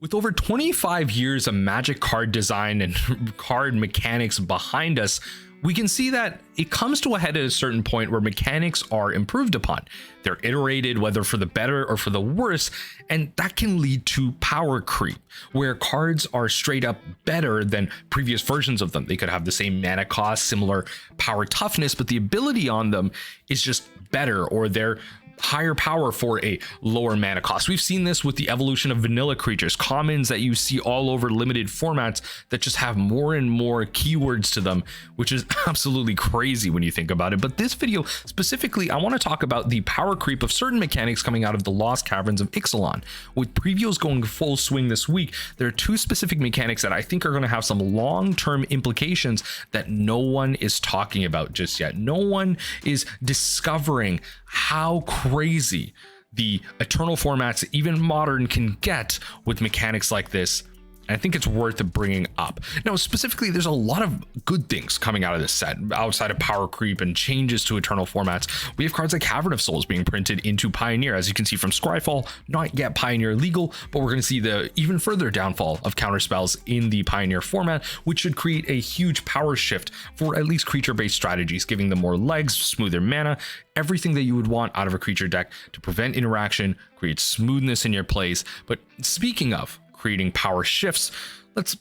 With over 25 years of Magic card design and card mechanics behind us, we can see that it comes to a head at a certain point where mechanics are improved upon. They're iterated, whether for the better or for the worse, and that can lead to power creep, where cards are straight up better than previous versions of them. They could have the same mana cost, similar power toughness, but the ability on them is just better, or they're higher power for a lower mana cost. We've seen this with the evolution of vanilla creatures, commons that you see all over limited formats that just have more and more keywords to them, which is absolutely crazy when you think about it. But this video specifically, I want to talk about the power creep of certain mechanics coming out of the Lost Caverns of Ixalan. With previews going full swing this week, there are two specific mechanics that I think are going to have some long-term implications that no one is talking about just yet. No one is discovering how crazy the eternal formats, even modern, can get with mechanics like this. And I think it's worth bringing up. Now, specifically, there's a lot of good things coming out of this set outside of power creep and changes to eternal formats. We have cards like Cavern of Souls being printed into Pioneer. As you can see from Scryfall, not yet Pioneer legal, but we're going to see the even further downfall of counterspells in the Pioneer format, which should create a huge power shift for at least creature-based strategies, giving them more legs, smoother mana, everything that you would want out of a creature deck to prevent interaction, create smoothness in your plays. But speaking of creating power shifts, let's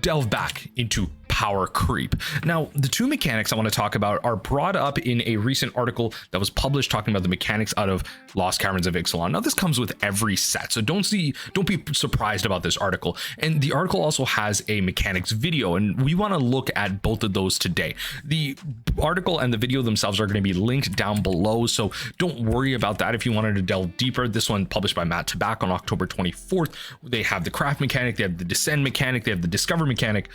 delve back into power creep. Now, the two mechanics I want to talk about are brought up in a recent article that was published talking about the mechanics out of Lost Caverns of Ixalan. Now, this comes with every set, so don't be surprised about this article. And the article also has a mechanics video, and we want to look at both of those today. The article and the video themselves are going to be linked down below, so don't worry about that if you wanted to delve deeper. This one published by Matt Tabak on October 24th. They have the craft mechanic, they have the descend mechanic, they have the discover mechanic.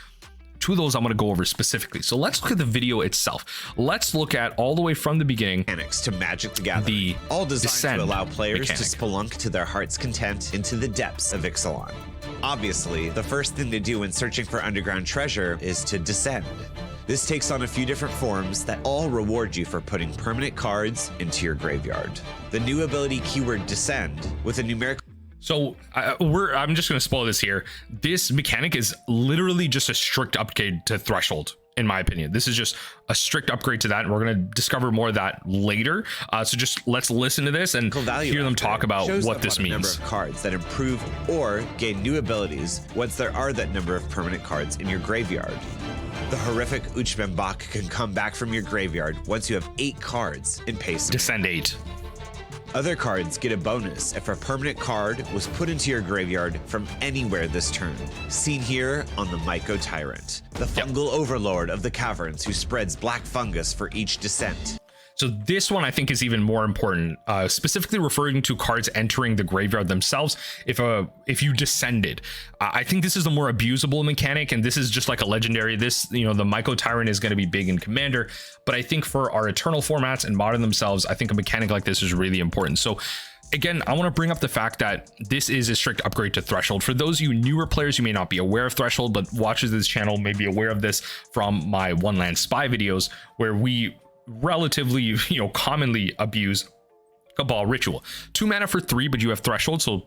Two of those I'm going to go over specifically. So let's look at the video itself. Let's look at all the way from the beginning. Mechanics to Magic the Gathering, all designed to allow players to spelunk to their heart's content into the depths of Ixalan. Obviously, the first thing to do when searching for underground treasure is to descend. This takes on a few different forms that all reward you for putting permanent cards into your graveyard. The new ability keyword descend with a numeric. So I'm just going to spoil this here. This mechanic is literally just a strict upgrade to Threshold, in my opinion. This is just a strict upgrade to that, and we're going to discover more of that later. So just let's listen to this and hear them talk about what this means. Number of cards that improve or gain new abilities once there are that number of permanent cards in your graveyard. The horrific Uchbembak can come back from your graveyard once you have 8 cards in pace. Descend 8. Other cards get a bonus if a permanent card was put into your graveyard from anywhere this turn. Seen here on the Myco Tyrant, the fungal overlord of the caverns who spreads black fungus for each descent. So this one I think is even more important, specifically referring to cards entering the graveyard themselves. If you descended, I think this is the more abusable mechanic, and this is just like a legendary. This, the Myco Tyrant is going to be big in Commander, but I think for our Eternal formats and Modern themselves, I think a mechanic like this is really important. So again, I want to bring up the fact that this is a strict upgrade to Threshold. For those of you newer players, you may not be aware of Threshold, but watchers of this channel may be aware of this from my One Land Spy videos, where we relatively commonly abuse Cabal Ritual. 2 mana for 3, but you have Threshold, so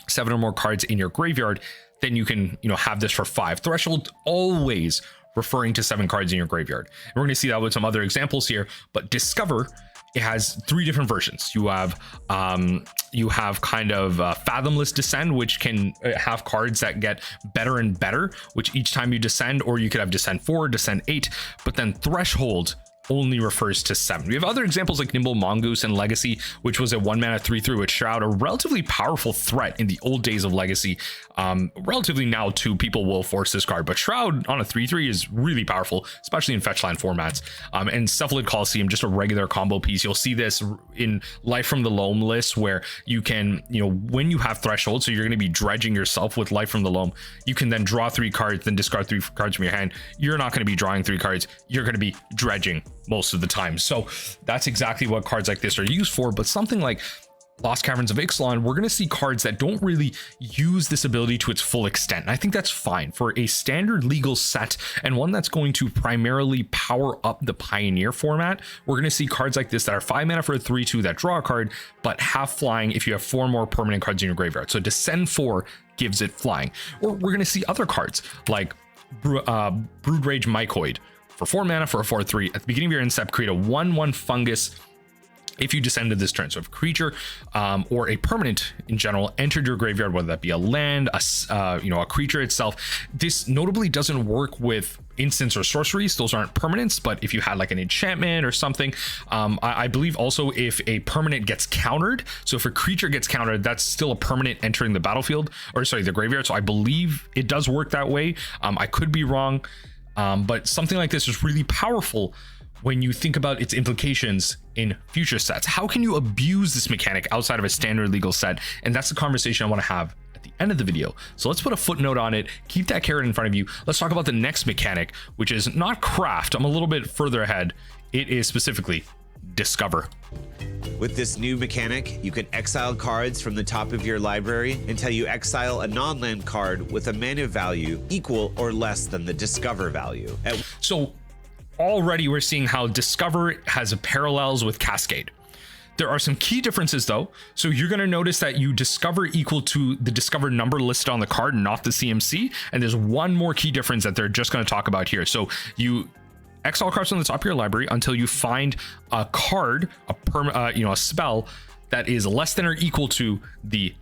7 or more cards in your graveyard. Then you can have this for 5. Threshold always referring to 7 cards in your graveyard. And we're going to see that with some other examples here. But Discover, it has 3 different versions. You have kind of Fathomless Descend, which can have cards that get better and better, which each time you descend, or you could have Descend 4, Descend 8, but then Threshold only refers to 7. We have other examples like Nimble Mongoose and Legacy, which was a 1 mana 3/3 with Shroud, a relatively powerful threat in the old days of Legacy. Relatively now too, people will force this card, but Shroud on a 3/3 is really powerful, especially in fetchland formats. And Cephalid Coliseum, just a regular combo piece. You'll see this in Life from the Loam list, where you can, when you have Threshold, so you're going to be dredging yourself with Life from the Loam, you can then draw 3 cards, then discard 3 cards from your hand. You're not going to be drawing 3 cards, you're going to be dredging most of the time. So that's exactly what cards like this are used for. But something like Lost Caverns of Ixalan, we're going to see cards that don't really use this ability to its full extent. And I think that's fine for a standard legal set, and one that's going to primarily power up the Pioneer format. We're going to see cards like this that are 5 mana for a 3/2 that draw a card, but have flying if you have 4 more permanent cards in your graveyard. So Descend 4 gives it flying. Or we're going to see other cards like Brood Rage Mycoid for 4 mana for a 4/3. At the beginning of your end step, create a 1/1 fungus if you descended this turn. So if a creature or a permanent in general entered your graveyard, whether that be a land, a creature itself, this notably doesn't work with instants or sorceries. Those aren't permanents, but if you had like an enchantment or something, I believe also if a permanent gets countered, so if a creature gets countered, that's still a permanent entering the battlefield, or sorry, the graveyard. So I believe it does work that way. I could be wrong, but something like this is really powerful when you think about its implications in future sets. How can you abuse this mechanic outside of a standard legal set? And that's the conversation I want to have at the end of the video. So let's put a footnote on it. Keep that carrot in front of you. Let's talk about the next mechanic, which is not craft. I'm a little bit further ahead. It is specifically discover. With this new mechanic, you can exile cards from the top of your library until you exile a non-land card with a mana value equal or less than the discover value. So already we're seeing how discover has parallels with Cascade. There are some key differences though. So you're going to notice that you discover equal to the discover number listed on the card, not the CMC. And there's one more key difference that they're just going to talk about here. So you exile cards on the top of your library until you find a card, a spell that is less than or equal to the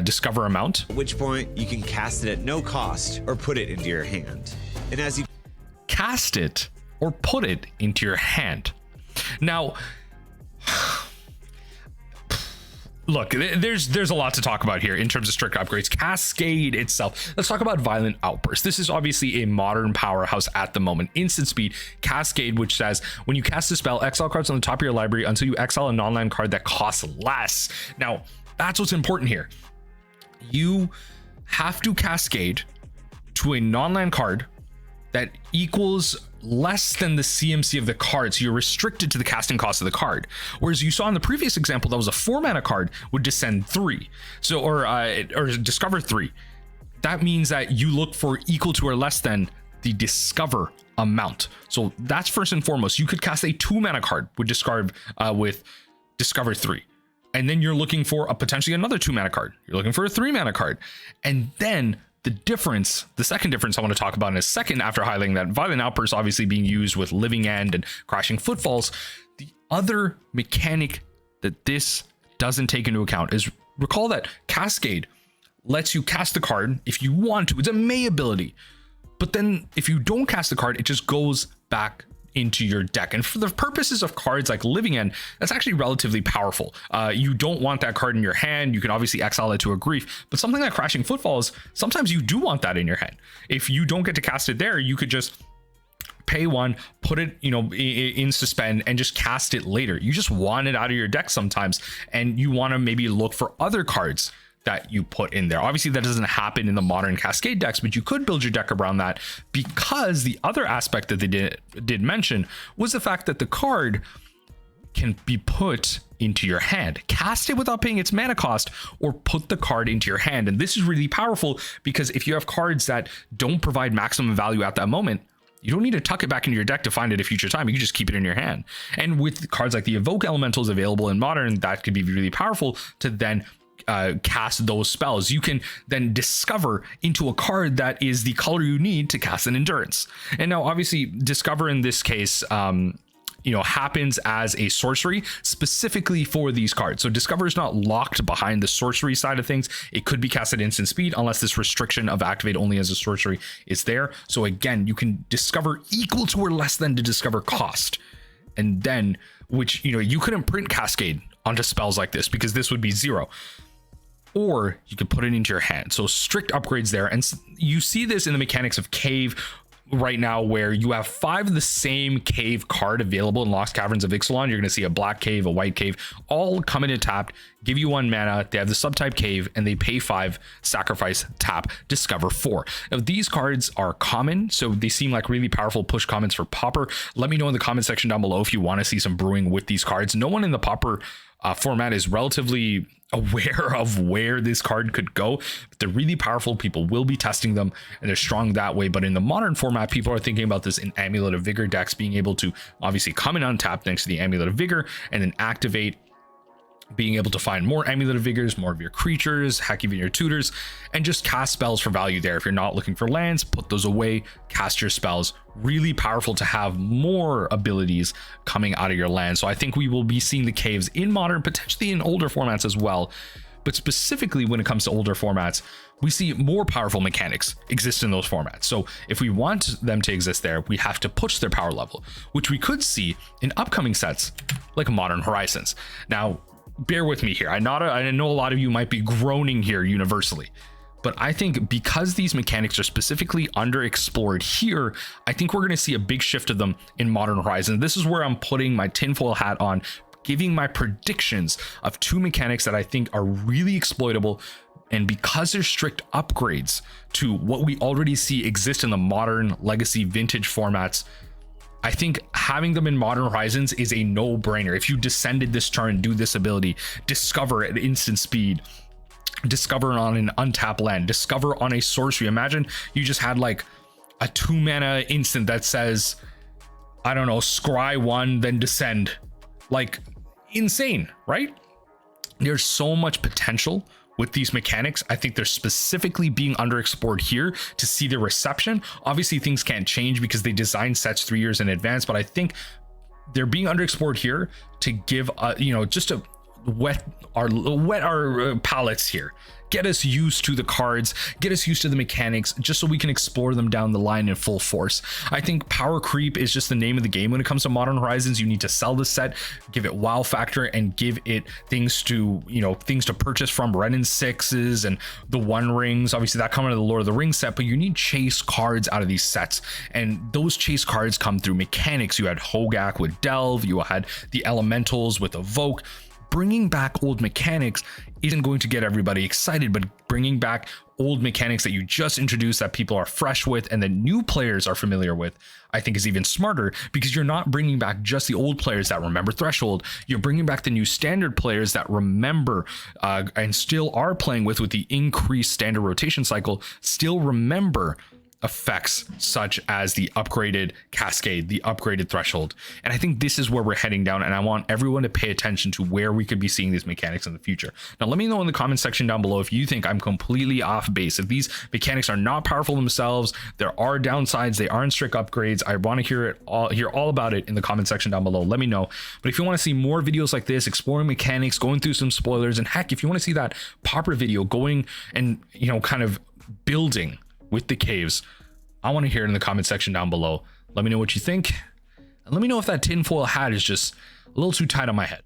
discover amount. At which point you can cast it at no cost or put it into your hand. And as you cast it or put it into your hand. Now, look, there's a lot to talk about here in terms of strict upgrades. Cascade itself. Let's talk about Violent Outburst. This is obviously a modern powerhouse at the moment. Instant speed. Cascade, which says when you cast a spell, exile cards on the top of your library until you exile a non-land card that costs less. Now, that's what's important here. You have to cascade to a non-land card that equals less than the CMC of the card, so you're restricted to the casting cost of the card. Whereas you saw in the previous example, that was a 4 mana card would descend 3, so or discover 3. That means that you look for equal to or less than the discover amount. So that's first and foremost. You could cast a 2 mana card with discover 3. And then you're looking for a potentially another 2 mana card. You're looking for a 3 mana card, and then the second difference I want to talk about in a second, after highlighting that Violent Outburst obviously being used with Living End and Crashing Footfalls, the other mechanic that this doesn't take into account is, recall that Cascade lets you cast the card if you want to. It's a May ability. But then if you don't cast the card, it just goes back into your deck. And for the purposes of cards like Living End, that's actually relatively powerful. You don't want that card in your hand. You can obviously exile it to a grief, but something like Crashing Footfalls, sometimes you do want that in your hand. If you don't get to cast it there, you could just pay 1, put it, in suspend and just cast it later. You just want it out of your deck sometimes, and you want to maybe look for other cards that you put in there. Obviously that doesn't happen in the modern Cascade decks, but you could build your deck around that, because the other aspect that they did mention was the fact that the card can be put into your hand. Cast it without paying its mana cost, or put the card into your hand. And this is really powerful, because if you have cards that don't provide maximum value at that moment, you don't need to tuck it back into your deck to find it a future time. You can just keep it in your hand. And with cards like the Evoke Elementals available in Modern, that could be really powerful to then cast those spells. You can then discover into a card that is the color you need to cast an Endurance. And now obviously discover in this case happens as a sorcery specifically for these cards. So discover is not locked behind the sorcery side of things. It could be cast at instant speed unless this restriction of activate only as a sorcery is there. So again, you can discover equal to or less than the discover cost. And then, which you couldn't print Cascade onto spells like this, because this would be 0. Or you could put it into your hand. So strict upgrades there. And you see this in the mechanics of Cave right now, where you have 5 of the same Cave card available in Lost Caverns of Ixalan. You're going to see a black Cave, a white Cave, all come in and tapped, give you 1 mana. They have the subtype Cave, and they pay 5, sacrifice, tap, discover 4. Now these cards are common, so they seem like really powerful push commons for Pauper. Let me know in the comment section down below if you want to see some brewing with these cards. No one in the Pauper format is relatively aware of where this card could go, but they're really powerful. People will be testing them, and they're strong that way. But in the modern format, people are thinking about this in Amulet of Vigor decks, being able to obviously come in untapped next to the Amulet of Vigor and then activate being able to find more Amulet of Vigors, more of your creatures, heck, even your tutors, and just cast spells for value there. If you're not looking for lands, put those away, cast your spells. Really powerful to have more abilities coming out of your land. So I think we will be seeing the caves in modern, potentially in older formats as well. But specifically when it comes to older formats, we see more powerful mechanics exist in those formats. So if we want them to exist there, we have to push their power level, which we could see in upcoming sets like Modern Horizons. Now, bear with me here. I know a lot of you might be groaning here universally, but I think because these mechanics are specifically underexplored here, I think we're going to see a big shift of them in Modern Horizons. This is where I'm putting my tinfoil hat on, giving my predictions of 2 mechanics that I think are really exploitable. And because there's strict upgrades to what we already see exist in the modern, legacy, vintage formats, I think having them in Modern Horizons is a no-brainer. If you descended this turn, do this ability, discover at instant speed, discover on an untapped land, discover on a sorcery. Imagine you just had like a 2-mana instant that says, I don't know, scry 1, then descend. Like, insane, right? There's so much potential with these mechanics. I think they're specifically being underexplored here to see their reception. Obviously things can't change because they design sets 3 years in advance, but I think they're being underexplored here to give just to wet our palates here, get us used to the cards, get us used to the mechanics, just so we can explore them down the line in full force. I think power creep is just the name of the game when it comes to Modern Horizons. You need to sell the set, give it wow factor, and give it things to purchase from, Ren and 6s and the One Rings. Obviously that come out of the Lord of the Rings set, but you need chase cards out of these sets, and those chase cards come through mechanics. You had Hogak with Delve, you had the Elementals with Evoke. Bringing back old mechanics isn't going to get everybody excited, but bringing back old mechanics that you just introduced that people are fresh with and that new players are familiar with, I think is even smarter, because you're not bringing back just the old players that remember Threshold. You're bringing back the new standard players that remember and still are playing with the increased standard rotation cycle, still remember effects such as the upgraded Cascade, the upgraded Threshold. And I think this is where we're heading down, and I want everyone to pay attention to where we could be seeing these mechanics in the future. Now let me know in the comment section down below if you think I'm completely off base, if these mechanics are not powerful themselves, there are downsides, they aren't strict upgrades. I want to hear all about it in the comment section down below. Let me know. But if you want to see more videos like this, exploring mechanics, going through some spoilers, and heck, if you want to see that Pauper video going and kind of building with the caves, I want to hear it in the comment section down below. Let me know what you think, and let me know if that tinfoil hat is just a little too tight on my head.